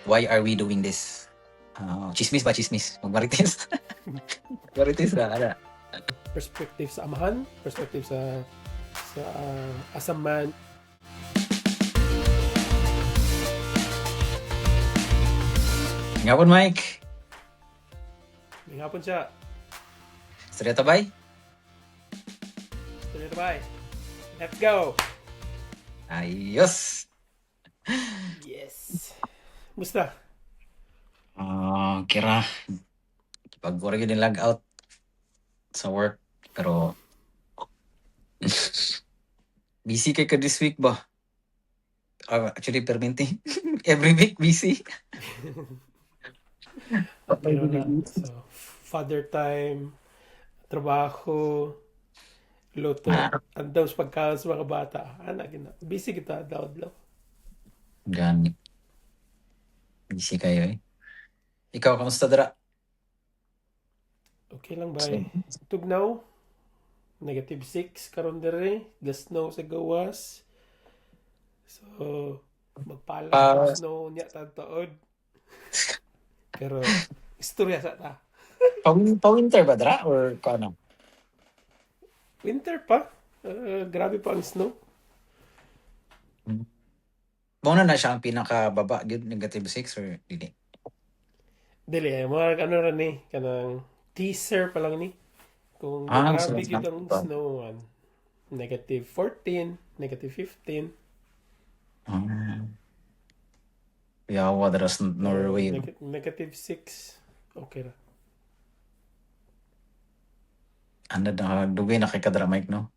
Why are we doing this? Chismis ba? Chismis. Magmarites. Marites na. Ano? Perspective sa amahan, perspective sa as a man. Nga po, Mike. May hapon siya. Seryoso ba? Tuloy na ba? Let's go! Ayos. Yes! Musta? Kira. Pag-work yun log out sa work. Pero busy kay ka this week ba? Actually, permanente. Every week busy. Pero na. So, father time, trabaho, luto, andam sa pagkaon sa mga bata. Anak, busy kita, daw. Gani. Busy kayo eh. Ikaw, kamusta dara? Okay lang ba? Tugnaw, -6 karon dere, gasnaw sa gawas. So, magpalas sa snow niya taon. Pero, istorya sa ta. Pa-winter ba dara? Or ano? Winter pa. Grabe pa ang snow. Muna na siya ang pinakababa, -6 or dili? Dili, mga ano rin eh, kanang teaser pa lang ni. Kung grabe so gid ang snow, -14, -15. Yawa dara sa Norway. -6. Okay ra. Ano na, dugay na kay kadra, Mike, no?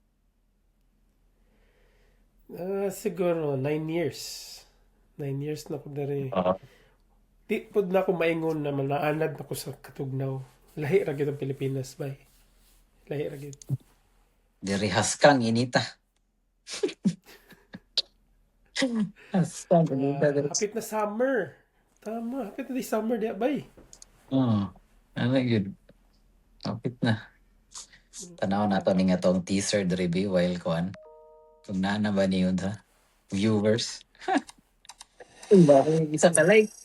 Siguro 9 years. 9 years na ko dari. Oo. Di pod na ako maingon na manaanad na ko sa Katugnaw. Lahi ra gyud ang Pilipinas, bay. Lahi ra gyud. Diri haskang inita. Haskang inita. Hapit na summer. Tama, hapit na di summer diya, bay. Ano yun? Hapit na. Tanaw na to ni nga tong teaser review while kuan. Kung nana ba niyo sa viewers. Bakit isang like?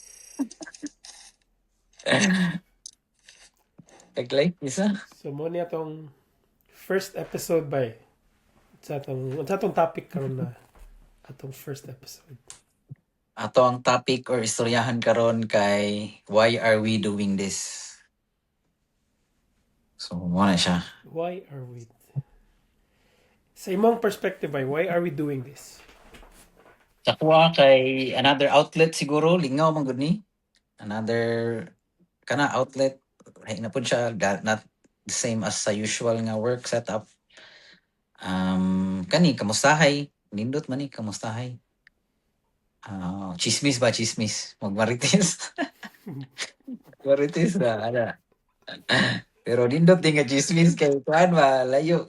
Like isa. So mo niya tong first episode bay. Sa atong topic karon na atong first episode. Ato ang topic or istoryahan karon kay why are we doing this? So mo na siya. Why are we? Sa imong perspective bay, why are we doing this? Sakwa kay another outlet siguro, lingaw man gud ni. Another kana outlet, hay na pud siya, not the same as sa usual nga work setup. Kani kamustahay, nindot man ni kamustahay. Chismis ba, chismis? Magmarites. Marites na, ana. Pero nindot din nga chismis kay kuan ba, layo.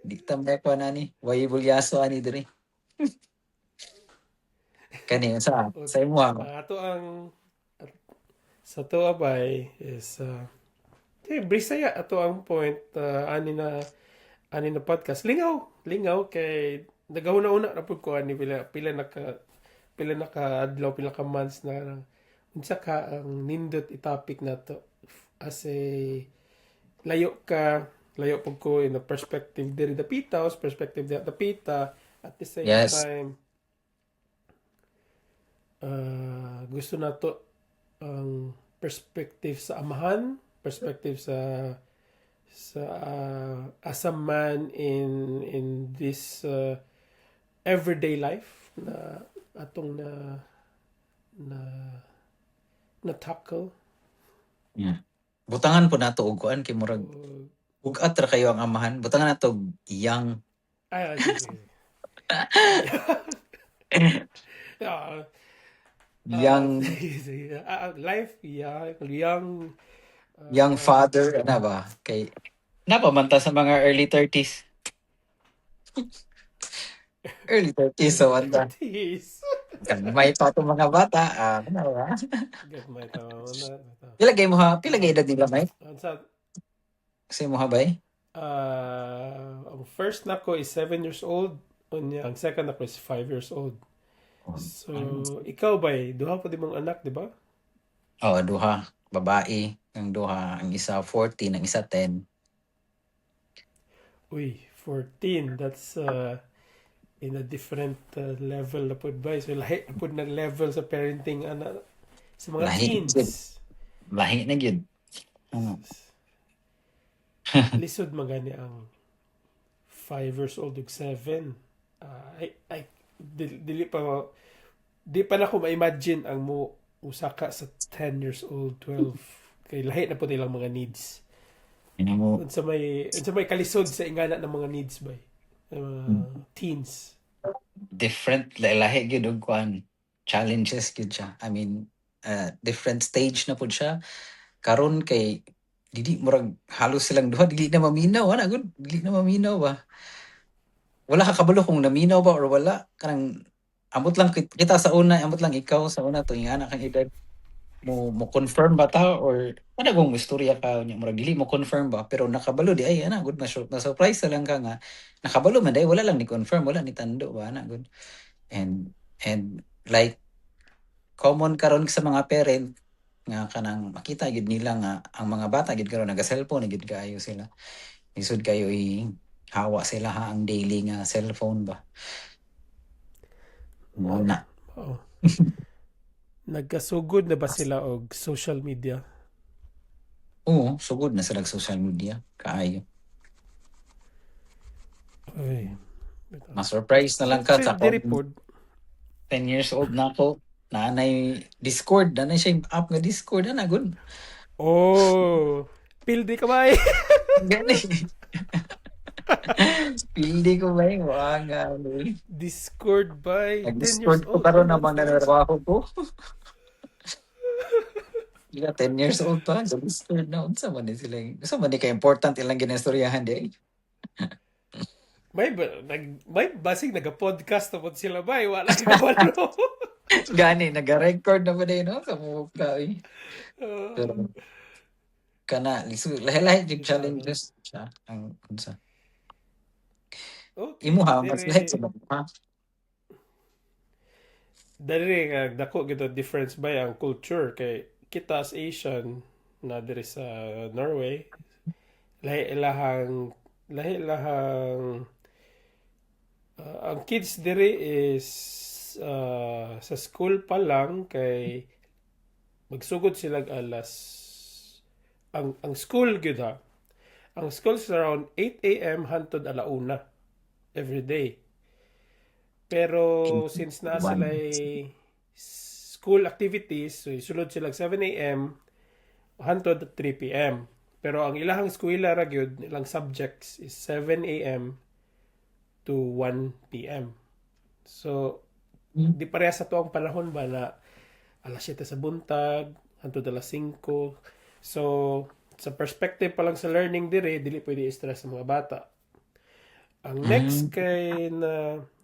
Di tambay ko na ni, way bulyaso ani diri. Kani sa imo Ato ang sa to abay is brisaya ato ang point ani na podcast lingaw kay nagahuna-una ra pud ko ani pila na adlaw pila ka months na unsa ka ang nindot i-topic nato as a layo pud ko in the perspective diri dapita perspective dapita at the same time gusto nato ang perspective sa amahan, perspective sa as a man in this everyday life na atong na tackle. Yeah. Butangan po nato og kuan kay murag ugat ra kayo ang amahan. Butangan nato young. Young life, young father na ba kay napamanta sa mga early 30s. Early 30s so anda. May pa to mga bata, ano ba? May tama na. Pila gay edad nila, Mike? Kasi mo habay? Ang first na ko is 7 years old. Ang second na ko is 5 years old. So, ikaw ba duha pa di mong anak, di ba? Oh, duha babae, ang duha, ang isa 14, ang isa 10. Uy, 14. That's in a different level na pod ba? So, lahi na pod ng level sa parenting sa mga Lahi gyud. teens. Lahi na gyud. Mm. Lisod magani ang 5 years old ug 7. Dili pa di pa na ko ma-imagine ang mo usa ka sa 10 years old, 12. Kay lahi na po nilang mga needs. Yun mo, Unsa may kalisod sa ingana ng mga needs ba? Teens. different lahi gyud og kuan, challenges gyud siya. I mean, different stage na pud siya. Karon kay dili murag halos silang duha dili na maminaw ana gud, dili na maminaw ba. Wala ka kabalo kung naminaw ba or wala. Kanang amot lang kita sa una, amot lang ikaw sa una tuwing anak kang edad mo confirm ba ta or ano kung istorya ka nya murag dili mo confirm ba pero nakabalo di ay ana good na surprise lang ka nga nakabalo man dai wala lang ni confirm wala ni tando ba ana good and like common karon sa mga parent nga kanang makita gid nila nga ang mga bata gid karon naga cellphone gid kaayo sila isod kayo hawa sila ha ang daily nga cellphone ba mo Oo. na. Oo. Nagkasugod na ba sila og social media? Oo, sugod na sila sa social media kaayo. Ay. Ma-surprise na lang ka Actually, sa di report. 10 years old na ako. Nanay Discord, nanay siya yung app nga Discord, ana good. Oh, pildi ka ba? Gani. Pildi ko ba yung wanga. Discord by 10 years Nag-Discord ko old. Oh, karon that's naman na nice. narabaho ko. Sila 10 years old pa, sa Discord na. Unsa man ni sila. Unsa man ni ka-important ilang ginastoryahan di. May basig naga-podcast na po sila ba? Wala ka kabalo. Gani, nag-record na ba din, no? Sa mukha, eh. Pero, kana, lahi-lahi yung challenges siya. Ang, unsa. Okay. Imo ha, mas lahi sa mga. Dali nga dako gito difference ba ang culture kay kita as Asian na diri sa Norway lahi ilahang ang kids diri is sa school pa lang kay magsugod sila alas ang school gyud ha. Ang school is around 8 a.m. hantod alauna every day. Pero since na sila school activities, so isulod sila 7 a.m. hantod 3 p.m. Pero ang ilahang eskwela ra gyud ilang subjects is 7 a.m. to 1 p.m. So di pareha sa tuang panahon ba na alas 7 sa buntag hantod alas 5. So sa perspective pa lang sa learning dire dili pwede i-stress sa mga bata. Ang next kay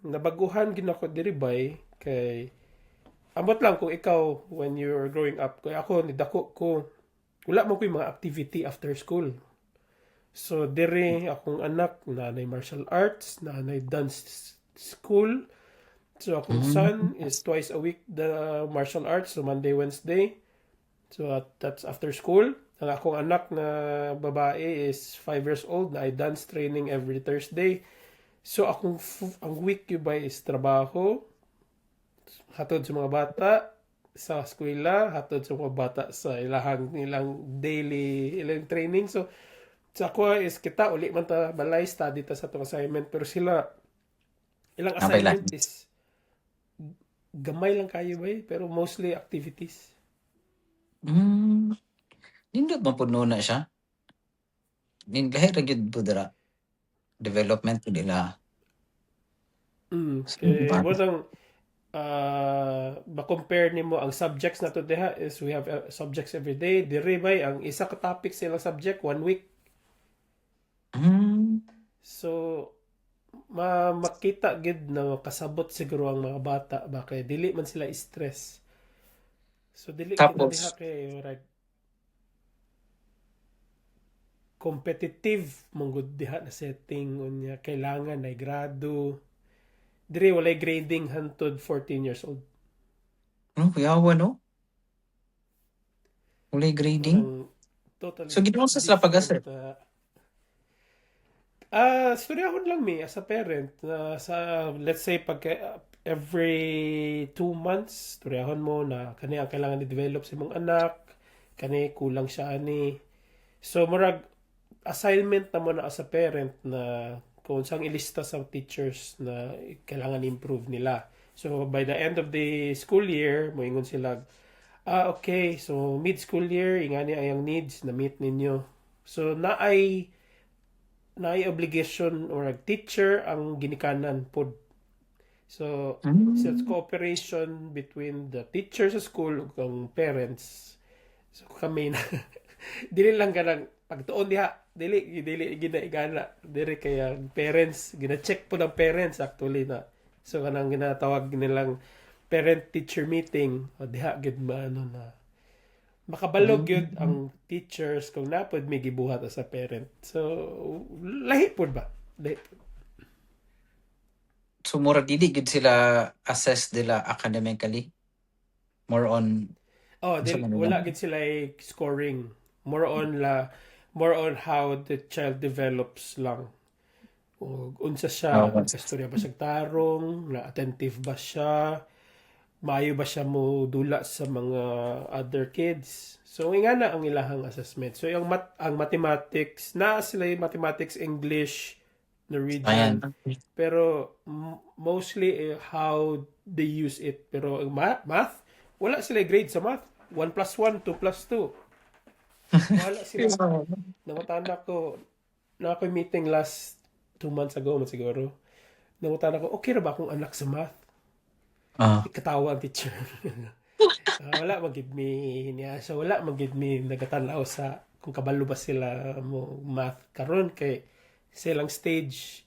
nabaguhan gid ako diri bay kay ambot lang kung ikaw when you're growing up kay ako ni dako ko wala man ko'y mga activity after school. So diri akong anak nanay martial arts, nanay dance school. So akong son is twice a week the martial arts, so Monday, Wednesday. So that's after school. Ang akong anak na babae is 5 years old na I dance training every Thursday. So ang week yun ba is trabaho, hatod sa mga bata sa eskwela, hatod sa mga bata sa ilang daily ilang training. So sa ako is kita uli man ta balay study ta sa itong assignment pero sila ilang assignment is gamay lang kayo ba pero mostly activities. Nindot man pud na siya. Lahi ra gyud pud dira. Development pud nila. Kay mo nang ba-compare nimo ang subjects na to diha is we have subjects every day. Diri bay ang isa ka topic sa ilang subject 1 week. So makita gid na kasabot siguro ang mga bata ba kay dili man sila stress. So dili kita diha kay right competitive manggod diha na setting unya kailangan na grado Dire walay grading hantod 14 years old. Ano, kuyawa, no? Walay grading. Kanang totally So, ginawa sa sila different. pag-assess. Storyahon lang mi as a parent na sa let's say pag every 2 months storyahon mo na kani ang kailangan i-develop sa imong anak, kani kulang siya ani. So murag assignment na mo na as a parent na kung saan ilista sa teachers na kailangan improve nila. So by the end of the school year, moingon sila, okay, so mid-school year, ingani ayang needs na meet ninyo. So naay obligation or teacher ang ginikanan pod. So sa Mm. cooperation between the teacher sa school ug ang parents. So kami na dili lang ganang pagtuon diha dili gina diri kaya parents gina-check po ng parents actually na so kanang ginatawag nilang parent teacher meeting o diha gid maano na makabalog yun Mm. ang teachers kung napod may gibuhat as a parent. So, lahi pod ba? Lahi pod. So, mura dili gid sila assess nila academically. More on, Oh, sa Manila. wala gid sila scoring. More on how the child develops lang. O, unsa Oh, siya, nagkastorya ba siya tarong, na attentive ba siya, maayo ba siya mo dula sa mga other kids. So, nga na ang ilahang assessment. So, ang mathematics, na sila yung mathematics, English, ayan. Norwegian, pero mostly how they use it. Pero ang math, wala sila grade sa math. 1 plus 1, 2 plus 2. Wala sila. Namatanda ko, na ako meeting last 2 months ago, man siguro. Namatanda ko, okay na ba akong anak sa math? Ah, Katawa ang teacher. Wala magid mi niya. So wala magid mi nagatanaw sa kung kabalo ba sila mo math karon kay silang stage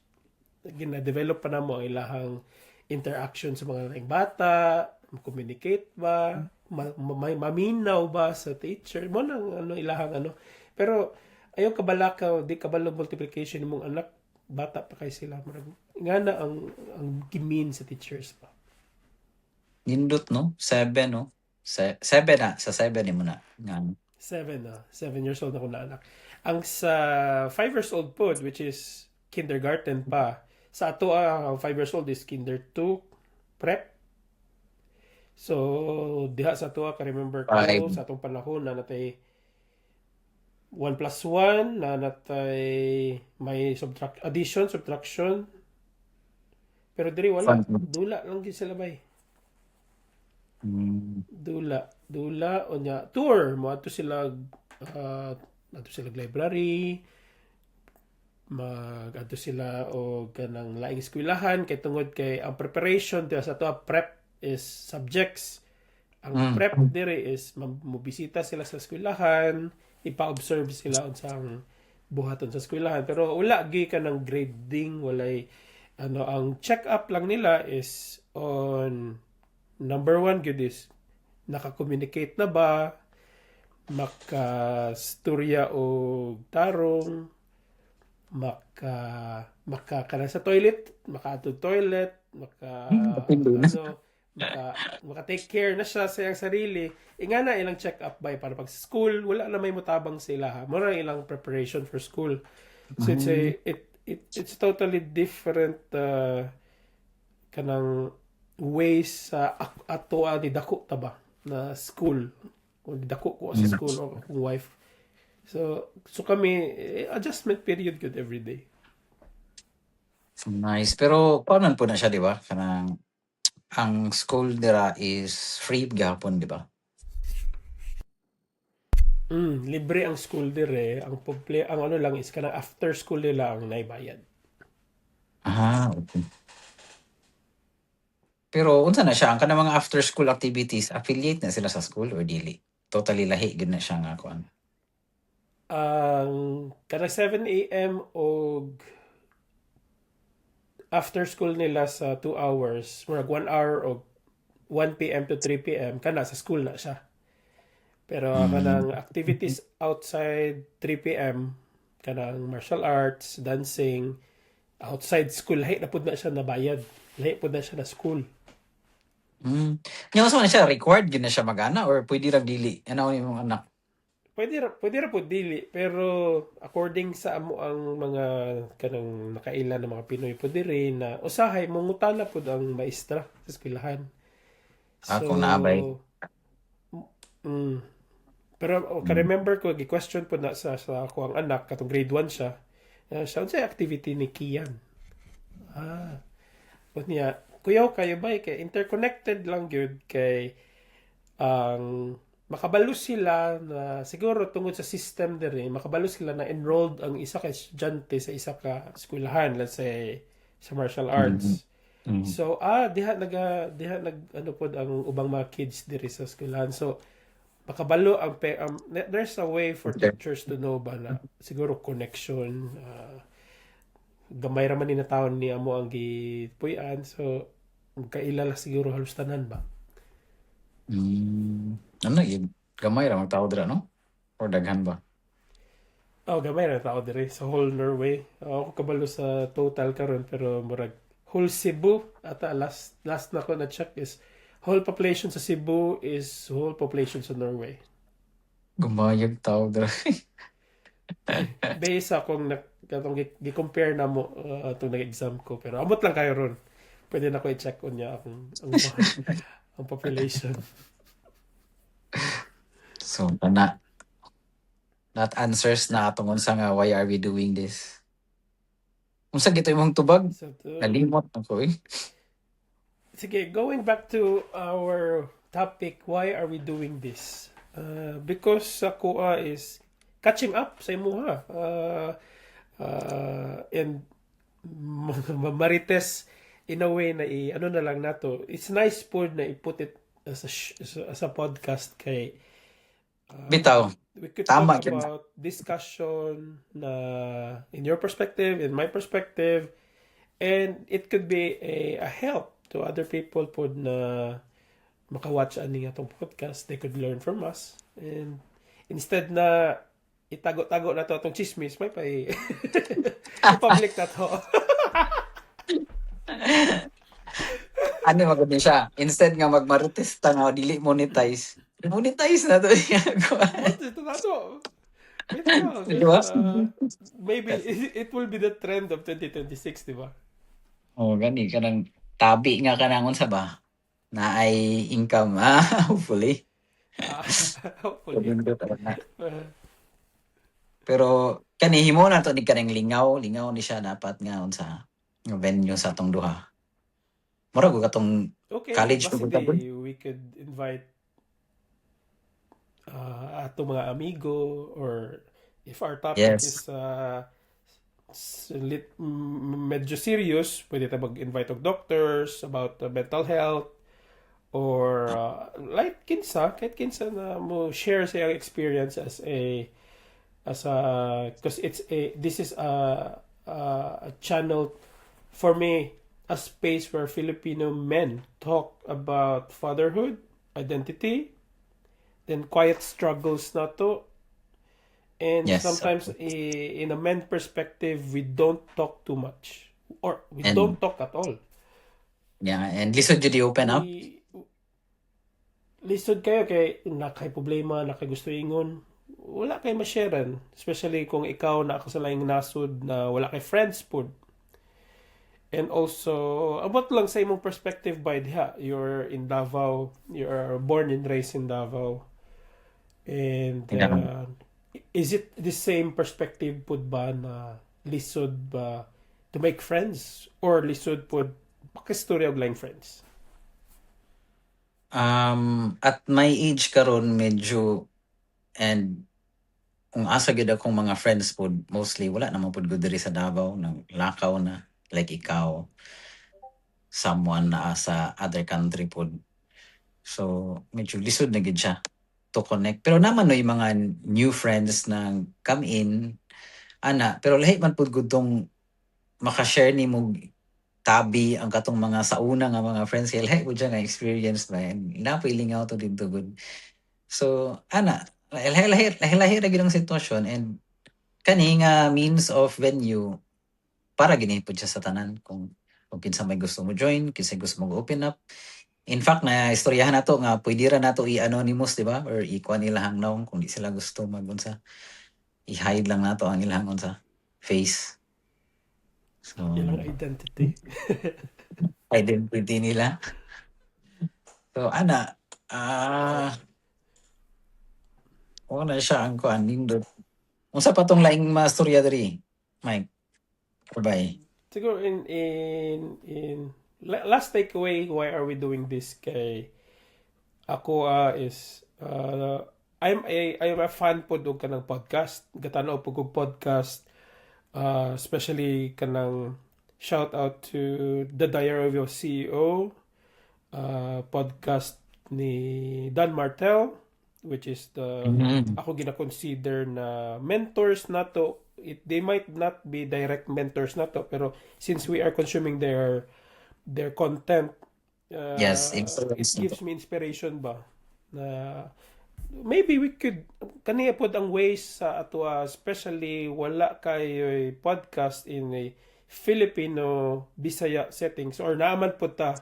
gina-develop pa na mo ang ilahang interaction sa mga laing bata, communicate ba, maminaw ba sa teacher mo nang ano ilahang ano. Pero ayaw kabala ka, di kabalo multiplication mong anak, bata pa kay sila. Nga na ang gimin sa teachers pa. nindot, no? 7, no? 7 na. Sa 7 mo na. Nga, no? 7 years old ako na anak. Ang sa 5 years old po, which is kindergarten pa. Sa ato, ang 5 years old is kinder 2 prep. So, diha sa ato, ka-remember ko, 5. sa atong panahon na natay 1 plus 1, na natay may addition, subtraction. Pero diri wala. Fun. Dula lang gid sila bay. Mm. Dula o nya tour mo ato sila library, ato sila o kanang laing eskwelahan kay tungod kay ang preparation diya sa to prep is subjects. Ang prep dire is mobisita sila sa eskwelahan, ipa-observe sila unsang buhaton sa eskwelahan pero wala gi ka ng grading, walay ano ang check up lang nila is on number one good is naka-communicate na ba, makastorya o tarong, maka sa toilet, maka-ato toilet, Depende na. maka take care na siya sa iyang sarili. Nga na ilang check up ba para pag sa school, wala na may mutabang sila ha. Mura ilang preparation for school. So it's totally different kanang ways sa ato ni dako taba na school o dako ko sa school o akong wife. So kami adjustment period good every day. Nice. Pero, paano po na siya, di ba? Kanang, ang school nila is free gahapon, di ba? Libre ang school dire. Ang ano lang is kanang after school nila ang naibayad. Ah, okay. Pero, unsa na siya? Ang kanang mga after school activities, affiliate na sila sa school or dili? Totally lahi, gud na siya nga kuan. Ang kanang 7 a.m. o after school nila sa 2 hours, murag 1 hour o 1 p.m. to 3 p.m. kana sa school na siya. Pero kanang activities outside 3 p.m. kanang martial arts, dancing, outside school, lahi na pud na siya nabayad. Lahi pud na siya na school. Nya man siya required gyud na siya magana or pwede ra dili? Ano ni mong anak? Pwede ra pud dili, pero according sa amo ang mga kanang nakaila na mga Pinoy pud diri na usahay mangutana pud ang maestra sa eskwelahan. So, Kung naabay. mm, pero ka-remember ko, gi-question po na sa ako ang anak, katong grade 1 siya, siya unsay activity ni Kian. Niya, kuyaw kayo ba, kay interconnected lang yun, kay ang makabalo sila na siguro tungod sa system diri makabalo sila na enrolled ang isa ka estudyante sa isa ka eskwelahan, let's say sa martial arts. So diha nag ano pod ang ubang mga kids diri sa eskwelahan. So makabalo there's a way for teachers to know ba na siguro connection, gamay ra man ni na taon ni amo ang gipuy-an, so kailala siguro halos tanan ba. Ano yun? Gamay ra magtao dira, no? Or daghan ba? Gamay ra tao diri sa whole Norway. Ako kabalo sa total karon, pero murag whole Cebu ata last na ko na check is whole population sa Cebu is whole population sa Norway. Gumayag tao dira. Based sa akong katong gi-compare na mo itong nag-exam ko, pero amot lang kayo ron. Pwede na ko i-check on niya ang population. So, that answers na atong unsa nga why are we doing this? Unsa gito imong tubag? So, Nalimot ako eh. sige, going back to our topic, why are we doing this? Because sa kuha is catching up sa imuha. And marites in a way na ano na lang nato. It's nice po na i-put it as a podcast kay Bitaw. we could Tama talk yun. about discussion na in your perspective, in my perspective, and it could be a help to other people po na makawatch ani atong podcast. They could learn from us, and instead na itago-tago na to atong chismis, may i-public na to. Ano magud ni siya? Instead nga magmarites ta nga dili monetize. Monetize na to niya. Ito na to. Diba? Maybe it will be the trend of 2026, di ba? Gani kanang tabi nga kanang unsa ba? Na ay income hopefully. Hopefully. Pero kani himo na to ni kanang lingaw ni siya dapat nga unsa nga venue sa atong duha. Mura ko katong Okay, college basta pagod. we could invite ato mga amigo, or if our topic Yes. is medyo serious, pwede tayo mag-invite of doctors about mental health, or like kahit kinsa na mo share sa iyang experience as a because this is a channel for me, a space where Filipino men talk about fatherhood, identity, then quiet struggles na to. And Yes. sometimes in a men perspective, we don't talk too much, or we And- don't talk at all. Yeah, and lisod jud i-open up. Lisod kayo kay nakay problema, nakay gusto ingon, wala kay ma-sharean, especially kung ikaw na ako sa laing nasod na wala kay friends pod. And also, abot lang sa imong perspective by diha. You're in Davao, you're born and raised in Davao. And is it the same perspective pod ba na lisod ba to make friends, or lisod pod makistorya og laing friends? At my age karon medyo, and kung asa gid akong mga friends pod, mostly wala naman pod gud diri sa Davao, nang lakaw na, like ikaw, someone na sa other country pod. So medyo lisod na gid siya to connect. Pero naman no, yung mga new friends na come in ana, pero lahi man pod gud tong makashare ni mo tabi ang katong mga sauna nga mga friends, kaya lahi po dyan nga experience ba, and napiling ako to dito good. So ana, lahi lagi ng sitwasyon, and kani nga means of venue para ginipod siya sa tanan kung kinsa may gusto mo join, kinsa gusto mo open up. In fact, na istoryahan nato nga pwede ra nato i-anonymous, di ba? Or ikuha nila hangnaw kung di sila gusto magunsa. I-hide lang nato ang ilang unsa face. So, Ilang identity. identity nila. So, ana, na siya ang kuan nindot. Unsa pa tong laing mastorya diri, Mike? Bye. Siguro last takeaway, why are we doing this kay ako is I'm a fan po do kanang podcast. Gatanaw po kog podcast, especially kanang shout out to The Diary of a CEO, podcast ni Dan Martel, which is the ako gina-consider na mentors nato. They might not be direct mentors nato, pero since we are consuming their content, Yes, it influence na to. gives me inspiration ba na maybe we could kaniya pod ang ways sa ato, especially wala kay podcast in a Filipino Bisaya settings or naaman po ta.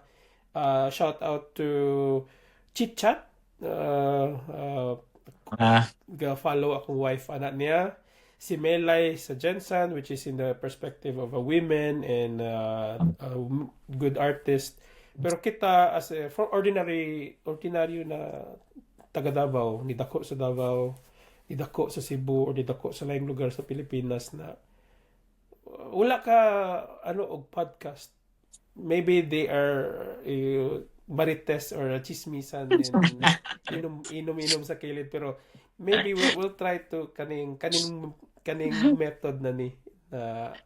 Shout out to Chit Chat. Ah, Follow akong wife anak niya. Si Melay sa Jensen, which is in the perspective of a women and a good artist. Pero kita as a from ordinaryo na taga Davao, ni dako sa Davao, ni dako sa Cebu, or ni dako sa laing lugar sa Pilipinas na wala ka og podcast. Maybe they are marites or chismisan and inom sa kilid, pero maybe we'll try to kaning method na ni na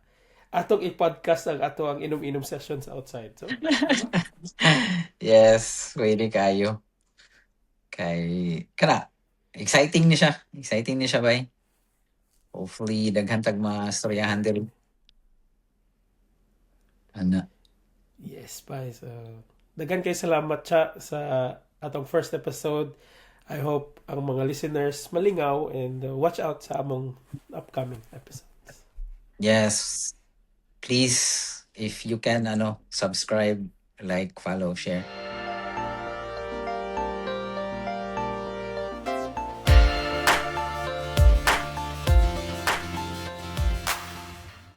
atong i-podcast ang ato ang inom-inom sessions outside. So, yes, pwede kayo. Kay kana exciting ni siya. Exciting ni siya bay. Hopefully daghan tag mastoryahan diri. Ana. yes, bye. So, daghan kay salamat sa atong first episode. I hope ang mga listeners malingaw and watch out sa among upcoming episodes. Yes. Please, if you can subscribe, like, follow, share.